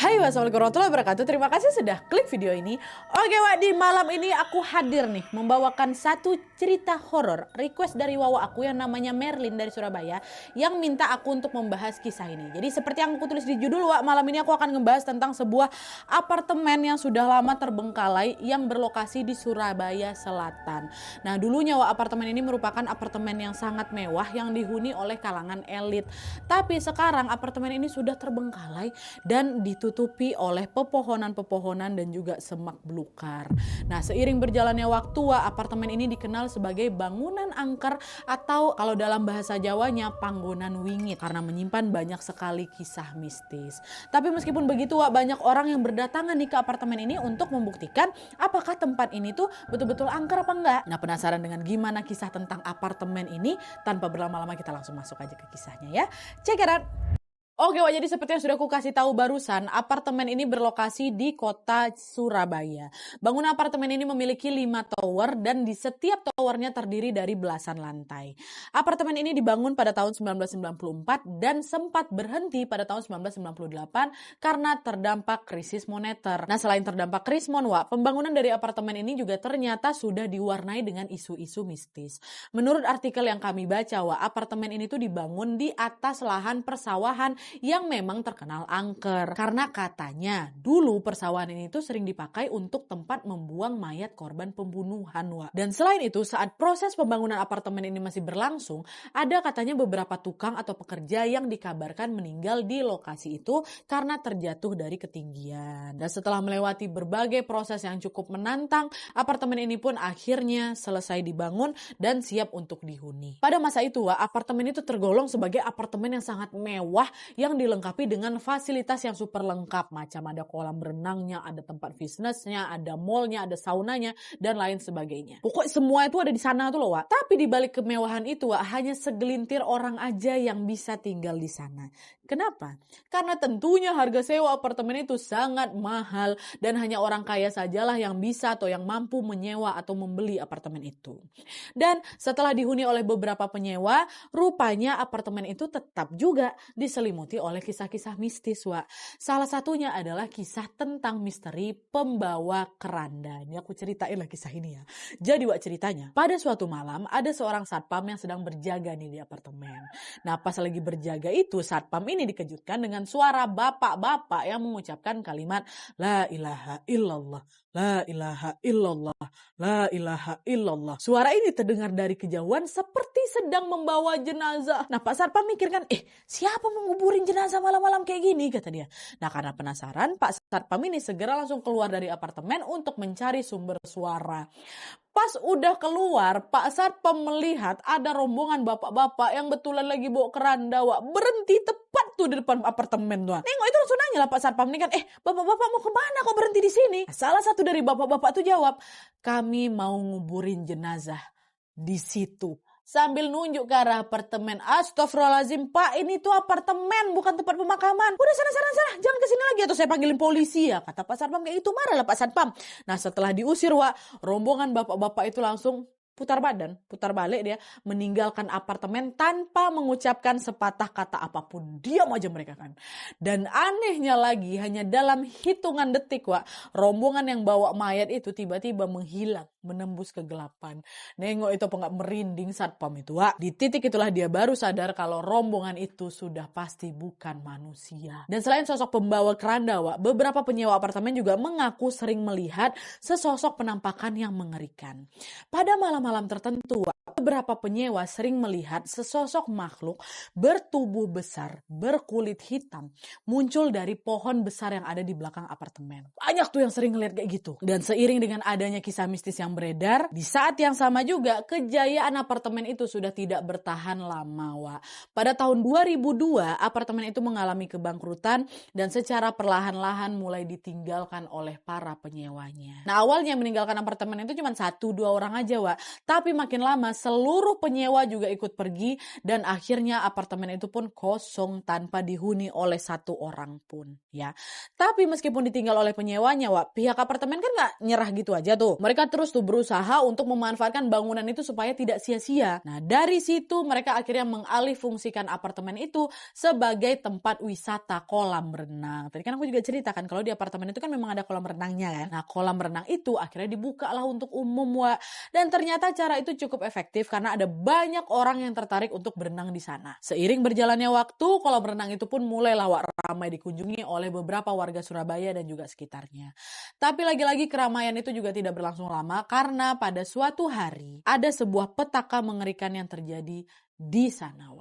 Hai, wassalamualaikum warahmatullahi wabarakatuh. Terima kasih sudah klik video ini. Oke Wak, di malam ini aku hadir nih membawakan satu cerita horor request dari Wawa aku yang namanya Merlin dari Surabaya yang minta aku untuk membahas kisah ini. Jadi seperti yang aku tulis di judul Wak, malam ini aku akan membahas tentang sebuah apartemen yang sudah lama terbengkalai yang berlokasi di Surabaya Selatan. Nah dulunya Wak, apartemen ini merupakan apartemen yang sangat mewah yang dihuni oleh kalangan elit. Tapi sekarang apartemen ini sudah terbengkalai dan ditutupi oleh pepohonan-pepohonan dan juga semak belukar. Nah, seiring berjalannya waktu, apartemen ini dikenal sebagai bangunan angker atau kalau dalam bahasa Jawanya panggonan wingit karena menyimpan banyak sekali kisah mistis. Tapi meskipun begitu, banyak orang yang berdatangan nih ke apartemen ini untuk membuktikan apakah tempat ini tuh betul-betul angker apa enggak. Nah, penasaran dengan gimana kisah tentang apartemen ini? Tanpa berlama-lama kita langsung masuk aja ke kisahnya ya. Check it out. Oke Wak, jadi seperti yang sudah aku kasih tahu barusan, apartemen ini berlokasi di kota Surabaya. Bangunan apartemen ini memiliki 5 tower dan di setiap towernya terdiri dari belasan lantai. Apartemen ini dibangun pada tahun 1994 dan sempat berhenti pada tahun 1998 karena terdampak krisis moneter. Nah, selain terdampak krisis Wak, pembangunan dari apartemen ini juga ternyata sudah diwarnai dengan isu-isu mistis. Menurut artikel yang kami baca, Wak, apartemen ini tuh dibangun di atas lahan persawahan yang memang terkenal angker. Karena katanya dulu persawahan ini tuh sering dipakai untuk tempat membuang mayat korban pembunuhan, Wak. Dan selain itu, saat proses pembangunan apartemen ini masih berlangsung, ada katanya beberapa tukang atau pekerja yang dikabarkan meninggal di lokasi itu karena terjatuh dari ketinggian. Dan setelah melewati berbagai proses yang cukup menantang, apartemen ini pun akhirnya selesai dibangun dan siap untuk dihuni. Pada masa itu, Wak, apartemen itu tergolong sebagai apartemen yang sangat mewah yang dilengkapi dengan fasilitas yang super lengkap, macam ada kolam renangnya, ada tempat fitnessnya, ada mallnya, ada saunanya, dan lain sebagainya. Pokoknya semua itu ada di sana tuh loh, Wak. Tapi di balik kemewahan itu, Wak, hanya segelintir orang aja yang bisa tinggal di sana. Kenapa? Karena tentunya harga sewa apartemen itu sangat mahal dan hanya orang kaya sajalah yang bisa atau yang mampu menyewa atau membeli apartemen itu. Dan setelah dihuni oleh beberapa penyewa, rupanya apartemen itu tetap juga diselimuti oleh kisah-kisah mistis, Wak. Salah satunya adalah kisah tentang misteri pembawa keranda. Ini aku ceritain lah kisah ini ya. Jadi Wak, ceritanya, pada suatu malam ada seorang satpam yang sedang berjaga nih di apartemen. Nah, pas lagi berjaga itu, satpam ini dikejutkan dengan suara bapak-bapak yang mengucapkan kalimat La ilaha illallah, La ilaha illallah, La ilaha illallah. Suara ini terdengar dari kejauhan seperti sedang membawa jenazah. Nah, Pak Satpam mikir kan, siapa menguburin jenazah malam-malam kayak gini, kata dia. Nah, karena penasaran, Pak Satpam ini segera langsung keluar dari apartemen untuk mencari sumber suara. Pas udah keluar, Pak Satpam melihat ada rombongan bapak-bapak yang betulan lagi bawa keranda, Wak. Berhenti tepat tuh di depan apartemen tuh. Nengok itu langsung nanya lah Pak Satpam ini kan, bapak-bapak mau kemana kok berhenti di sini? Salah satu dari bapak-bapak tuh jawab, kami mau nguburin jenazah di situ. Sambil nunjuk ke arah apartemen. Astagfirullahaladzim, Pak, ini tuh apartemen bukan tempat pemakaman. Udah sana, jangan kesini lagi atau saya panggilin polisi ya. Kata Pak Satpam kayak itu, marah lah Pak Satpam. Nah, setelah diusir, Wak, rombongan bapak-bapak itu langsung putar balik dia, meninggalkan apartemen tanpa mengucapkan sepatah kata apapun. Diam aja mereka kan. Dan anehnya lagi, hanya dalam hitungan detik, Wak, rombongan yang bawa mayat itu tiba-tiba menghilang, menembus kegelapan. Nengok itu apa nggak merinding satpam itu, Wak. Di titik itulah dia baru sadar kalau rombongan itu sudah pasti bukan manusia. Dan selain sosok pembawa keranda, Wak, beberapa penyewa apartemen juga mengaku sering melihat sesosok penampakan yang mengerikan. Pada malam tertentu, beberapa penyewa sering melihat sesosok makhluk bertubuh besar, berkulit hitam, muncul dari pohon besar yang ada di belakang apartemen. Banyak tuh yang sering ngeliat kayak gitu. Dan seiring dengan adanya kisah mistis yang beredar, di saat yang sama juga kejayaan apartemen itu sudah tidak bertahan lama, Wak. Pada tahun 2002, apartemen itu mengalami kebangkrutan dan secara perlahan-lahan mulai ditinggalkan oleh para penyewanya. Nah, awalnya meninggalkan apartemen itu cuma 1-2 orang aja, Wak. Tapi makin lama seluruh penyewa juga ikut pergi dan akhirnya apartemen itu pun kosong tanpa dihuni oleh satu orang pun ya. Tapi meskipun ditinggal oleh penyewanya, pihak apartemen kan nggak nyerah gitu aja tuh. Mereka terus tuh berusaha untuk memanfaatkan bangunan itu supaya tidak sia-sia. Nah dari situ mereka akhirnya mengalih fungsikan apartemen itu sebagai tempat wisata kolam renang. Tadi kan aku juga ceritakan kalau di apartemen itu kan memang ada kolam renangnya kan. Nah kolam renang itu akhirnya dibuka lah untuk umum dan ternyata cara itu cukup efektif karena ada banyak orang yang tertarik untuk berenang di sana. Seiring berjalannya waktu, kolam renang itu pun mulailah ramai dikunjungi oleh beberapa warga Surabaya dan juga sekitarnya. Tapi lagi-lagi keramaian itu juga tidak berlangsung lama karena pada suatu hari ada sebuah petaka mengerikan yang terjadi di sana.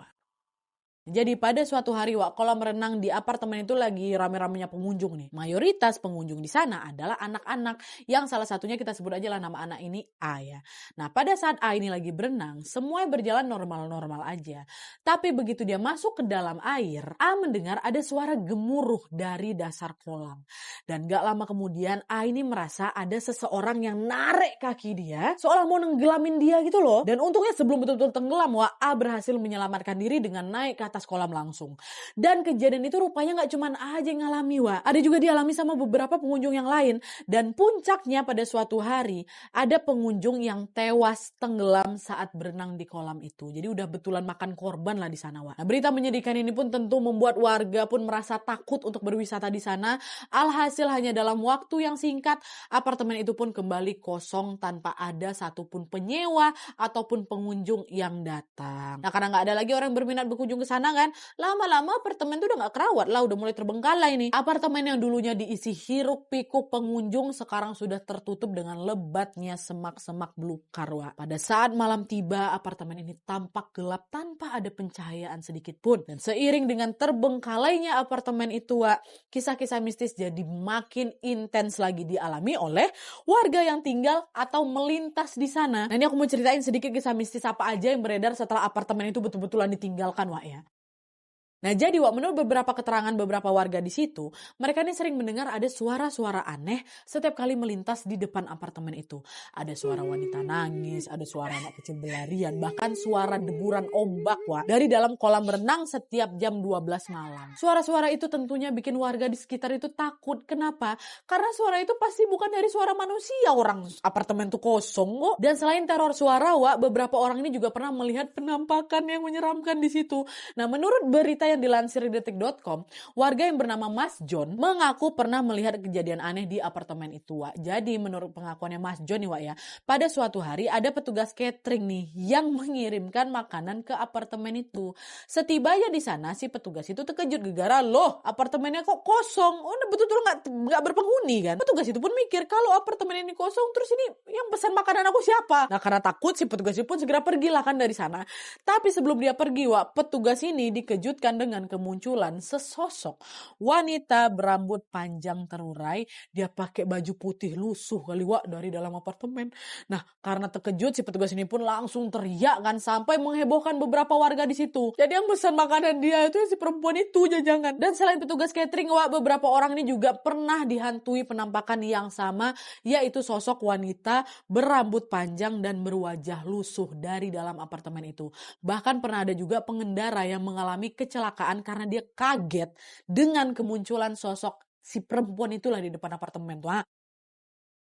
Jadi pada suatu hari kolam renang di apartemen itu lagi rame-ramenya pengunjung nih. Mayoritas pengunjung di sana adalah anak-anak yang salah satunya kita sebut aja lah nama anak ini A ya. Nah pada saat A ini lagi berenang semuanya berjalan normal-normal aja. Tapi begitu dia masuk ke dalam air, A mendengar ada suara gemuruh dari dasar kolam. Dan gak lama kemudian A ini merasa ada seseorang yang narik kaki dia seolah mau nenggelamin dia gitu loh. Dan untungnya sebelum betul-betul tenggelam A berhasil menyelamatkan diri dengan naik ke atas kolam langsung. Dan kejadian itu rupanya gak cuma A aja yang ngalami ada juga dialami sama beberapa pengunjung yang lain. Dan puncaknya pada suatu hari ada pengunjung yang tewas tenggelam saat berenang di kolam itu. Jadi udah betulan makan korban lah di sana Nah berita menyedihkan ini pun tentu membuat warga pun merasa takut untuk berwisata di sana. Alhasil hanya dalam waktu yang singkat apartemen itu pun kembali kosong tanpa ada satupun penyewa ataupun pengunjung yang datang. Nah karena gak ada lagi orang yang berminat berkunjung ke sana kan, lama-lama apartemen itu udah gak kerawat lah, udah mulai terbengkalai nih. Apartemen yang dulunya diisi hiruk pikuk pengunjung sekarang sudah tertutup dengan lebatnya semak-semak belukar Pada saat malam tiba apartemen ini tampak gelap tanpa ada pencahayaan sedikit pun. Dan seiring dengan terbengkalainya apartemen itu kisah-kisah mistis jadi makin intens lagi dialami oleh warga yang tinggal atau melintas di sana. Nah ini aku mau ceritain sedikit kisah mistis apa aja yang beredar setelah apartemen itu betul-betulan ditinggalkan ya. Nah jadi menurut beberapa keterangan beberapa warga di situ, mereka ini sering mendengar ada suara-suara aneh setiap kali melintas di depan apartemen itu. Ada suara wanita nangis, ada suara anak kecil berlarian, bahkan suara deburan ombak dari dalam kolam renang setiap jam 12 malam. Suara-suara itu tentunya bikin warga di sekitar itu takut. Kenapa? Karena suara itu pasti bukan dari suara manusia, orang apartemen itu kosong kok. Dan selain teror suara, beberapa orang ini juga pernah melihat penampakan yang menyeramkan di situ. Nah menurut berita yang dilansir di detik.com, warga yang bernama Mas John mengaku pernah melihat kejadian aneh di apartemen itu Jadi menurut pengakuannya Mas John nih pada suatu hari ada petugas catering nih yang mengirimkan makanan ke apartemen itu. Setibanya di sana si petugas itu terkejut gegara, loh apartemennya kok kosong, betul-betul nggak berpenghuni kan. Petugas itu pun mikir kalau apartemen ini kosong terus ini yang pesan makanan aku siapa. Nah karena takut si petugas itu pun segera pergilah kan dari sana. Tapi sebelum dia pergi petugas ini dikejutkan dengan kemunculan sesosok wanita berambut panjang terurai. Dia pakai baju putih lusuh kali dari dalam apartemen. Nah karena terkejut si petugas ini pun langsung teriak kan sampai menghebohkan beberapa warga di situ. Jadi yang pesan makanan dia itu si perempuan itu jangan. Dan selain petugas catering beberapa orang ini juga pernah dihantui penampakan yang sama, yaitu sosok wanita berambut panjang dan berwajah lusuh dari dalam apartemen itu. Bahkan pernah ada juga pengendara yang mengalami kecelakaan karena dia kaget dengan kemunculan sosok si perempuan itulah di depan apartemen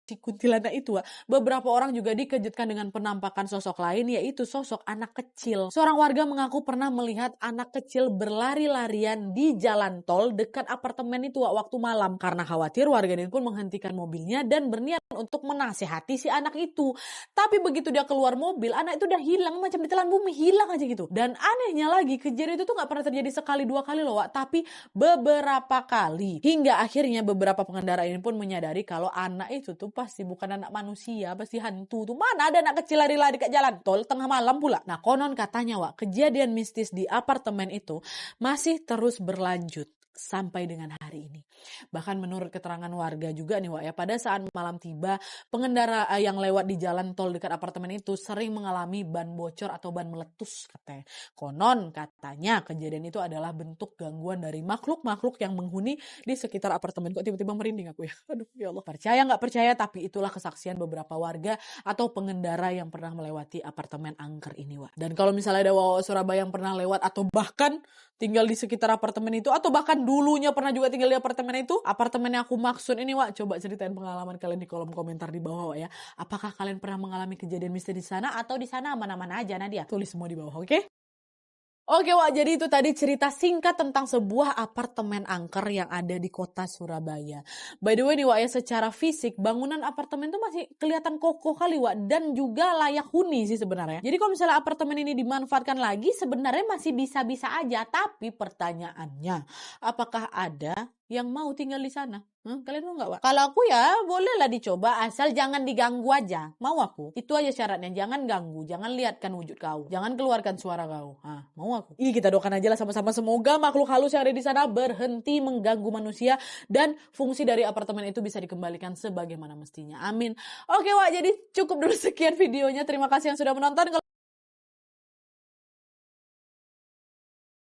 si kuntilanak itu beberapa orang juga dikejutkan dengan penampakan sosok lain, yaitu sosok anak kecil. Seorang warga mengaku pernah melihat anak kecil berlari-larian di jalan tol dekat apartemen itu waktu malam. Karena khawatir, warga ini pun menghentikan mobilnya dan berniat untuk menasehati si anak itu. Tapi begitu dia keluar mobil, anak itu udah hilang macam ditelan bumi, hilang aja gitu. Dan anehnya lagi, kejadian itu tuh gak pernah terjadi sekali dua kali tapi beberapa kali. Hingga akhirnya beberapa pengendara ini pun menyadari kalau anak itu tuh pasti bukan anak manusia, pasti hantu tuh. Mana ada anak kecil lari-lari ke jalan tol tengah malam pula. Nah konon katanya kejadian mistis di apartemen itu masih terus berlanjut. sampai dengan hari ini. Bahkan menurut keterangan warga juga nih Wak ya, pada saat malam tiba, pengendara yang lewat di jalan tol dekat apartemen itu sering mengalami ban bocor atau ban meletus katanya. Konon katanya kejadian itu adalah bentuk gangguan dari makhluk-makhluk yang menghuni di sekitar apartemen. Kok tiba-tiba merinding aku ya? Aduh ya Allah. Percaya nggak percaya, tapi itulah kesaksian beberapa warga atau pengendara yang pernah melewati apartemen angker ini Wak. Dan kalau misalnya ada Wawa Surabaya yang pernah lewat atau bahkan tinggal di sekitar apartemen itu, atau bahkan dulunya pernah juga tinggal di apartemen itu, apartemen yang aku maksud ini Wak, coba ceritain pengalaman kalian di kolom komentar di bawah Wak ya. Apakah kalian pernah mengalami kejadian misteri di sana, atau di sana aman-aman aja Nadia? Tulis semua di bawah, oke? Oke Wak, jadi itu tadi cerita singkat tentang sebuah apartemen angker yang ada di kota Surabaya. By the way nih Wak ya, secara fisik bangunan apartemen itu masih kelihatan kokoh kali Wak, dan juga layak huni sih sebenarnya. Jadi kalau misalnya apartemen ini dimanfaatkan lagi, sebenarnya masih bisa-bisa aja. Tapi pertanyaannya, apakah ada yang mau tinggal di sana? Kalian mau nggak Wak? Kalau aku ya bolehlah dicoba, asal jangan diganggu aja. Mau aku? Itu aja syaratnya, jangan ganggu, jangan lihatkan wujud kau, jangan keluarkan suara kau. Mau aku? Kita doakan aja lah sama-sama, semoga makhluk halus yang ada di sana berhenti mengganggu manusia dan fungsi dari apartemen itu bisa dikembalikan sebagaimana mestinya. Amin. Oke Wak, jadi cukup dulu sekian videonya. Terima kasih yang sudah menonton.